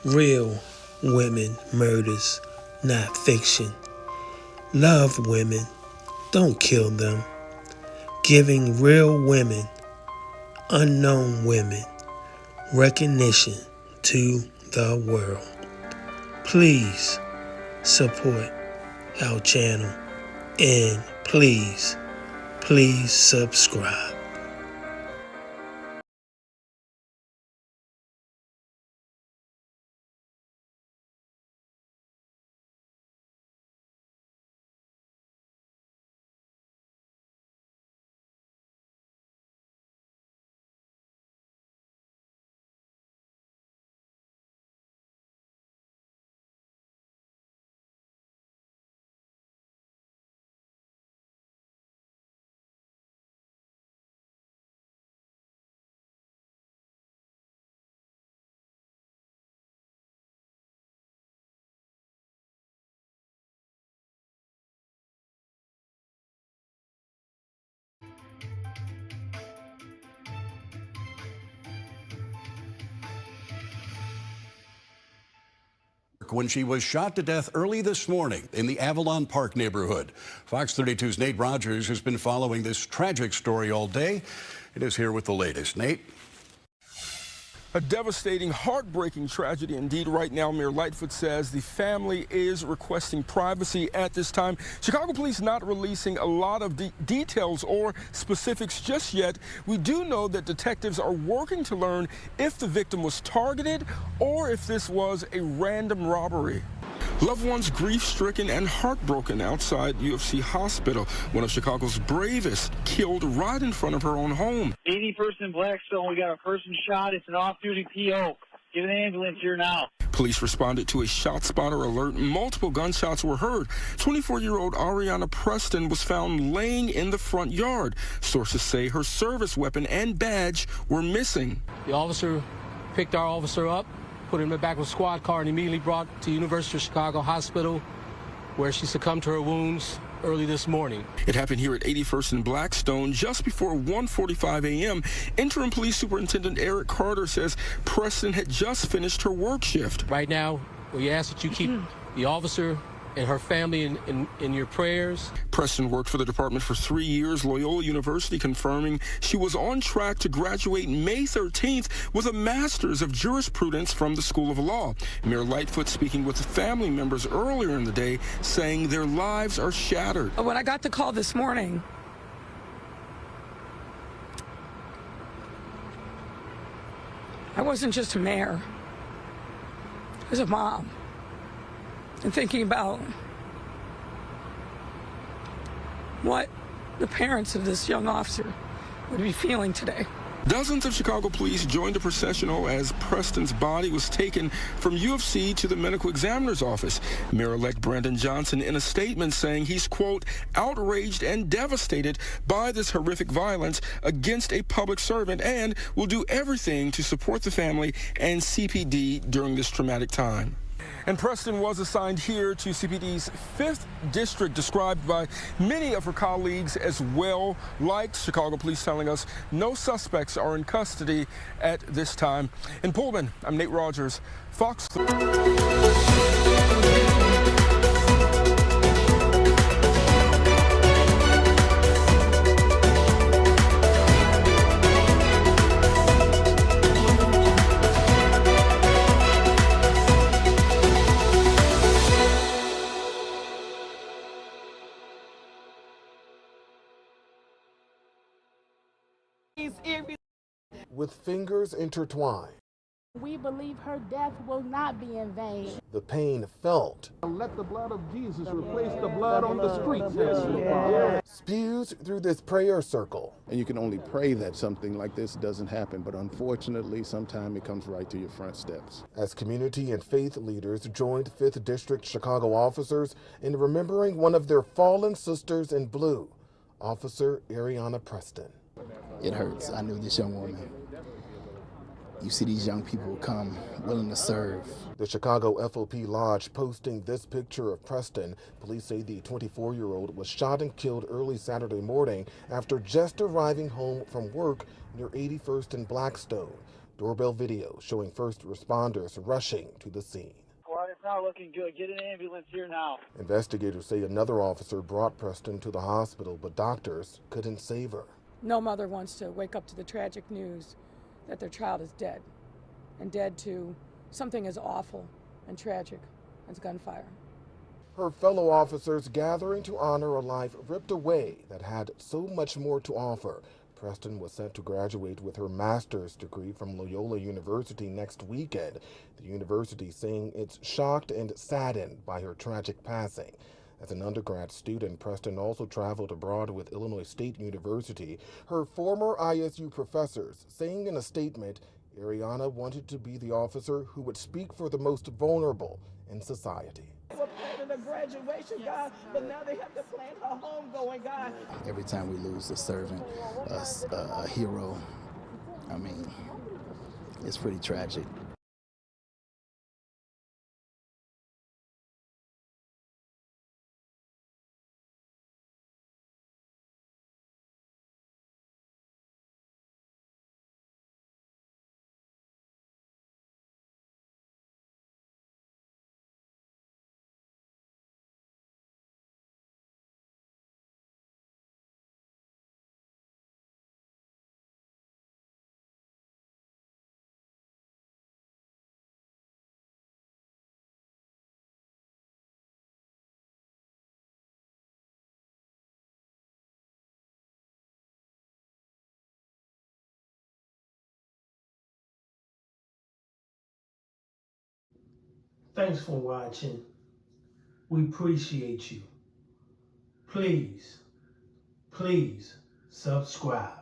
Real women murders, not fiction. Love women, don't kill them. Giving real women, unknown women, recognition to the world. Please support our channel and please subscribe. When she was shot to death early this morning in the Avalon Park neighborhood. Fox 32's Nate Rogers has been following this tragic story all day and is here with the latest. Nate? A devastating, heartbreaking tragedy indeed. Right now, Mayor Lightfoot says the family is requesting privacy at this time. Chicago police not releasing a lot of details or specifics just yet. We do know that detectives are working to learn if the victim was targeted or if this was a random robbery. Loved ones grief-stricken and heartbroken outside UFC Hospital. One of Chicago's bravest killed right in front of her own home. 81st and Blackstone, we got a person shot. It's an off-duty PO. Get an ambulance here now. Police responded to a shot spotter alert. Multiple gunshots were heard. 24-year-old Areanah Preston was found laying in the front yard. Sources say her service weapon and badge were missing. The officer picked our officer up, put him in the back of a squad car, and immediately brought to University of Chicago Hospital, where she succumbed to her wounds early this morning. It happened here at 81st and Blackstone just before 1:45 a.m. Interim Police Superintendent Eric Carter says Preston had just finished her work shift. Right now, we ask that you keep the officer and her family in your prayers. Preston worked for the department for 3 years. Loyola University confirming she was on track to graduate May 13th with a master's of jurisprudence from the School of Law. Mayor Lightfoot speaking with family members earlier in the day, saying their lives are shattered. When I got the call this morning, I wasn't just a mayor, I was a mom. And thinking about what the parents of this young officer would be feeling today. Dozens of Chicago police joined the processional as Preston's body was taken from UFC to the medical examiner's office. Mayor-elect Brandon Johnson in a statement saying he's, quote, outraged and devastated by this horrific violence against a public servant and will do everything to support the family and CPD during this traumatic time. And Preston was assigned here to CPD's 5th district, described by many of her colleagues as well liked. Chicago police telling us no suspects are in custody at this time. In Pullman, I'm Nate Rogers, Fox. With fingers intertwined, we believe her death will not be in vain. the pain felt, Let the blood of Jesus replace the blood on the streets. spews through this prayer circle. And you can only pray that something like this doesn't happen, but unfortunately, sometimes it comes right to your front steps. As community and faith leaders joined 5th District Chicago officers in remembering one of their fallen sisters in blue, Officer Areanah Preston. It hurts. I knew this young woman. You see these young people come willing to serve. The Chicago FOP Lodge posting this picture of Preston. Police say the 24-year-old was shot and killed early Saturday morning after just arriving home from work near 81st and Blackstone. Doorbell video showing first responders rushing to the scene. Well, it's not looking good. Get an ambulance here now. Investigators say another officer brought Preston to the hospital, but doctors couldn't save her. No mother wants to wake up to the tragic news that their child is dead, and dead to something as awful and tragic as gunfire. Her fellow officers gathering to honor a life ripped away that had so much more to offer. Preston was set to graduate with her master's degree from Loyola University next weekend. The university saying it's shocked and saddened by her tragic passing. As an undergrad student, Preston also traveled abroad with Illinois State University. Her former ISU professors saying in a statement, Areanah wanted to be the officer who would speak for the most vulnerable in society. We're planning a graduation, God, but now they have to plan her homegoing, God. Every time we lose a servant, a hero, I mean, it's pretty tragic. Thanks for watching. We appreciate you. Please subscribe.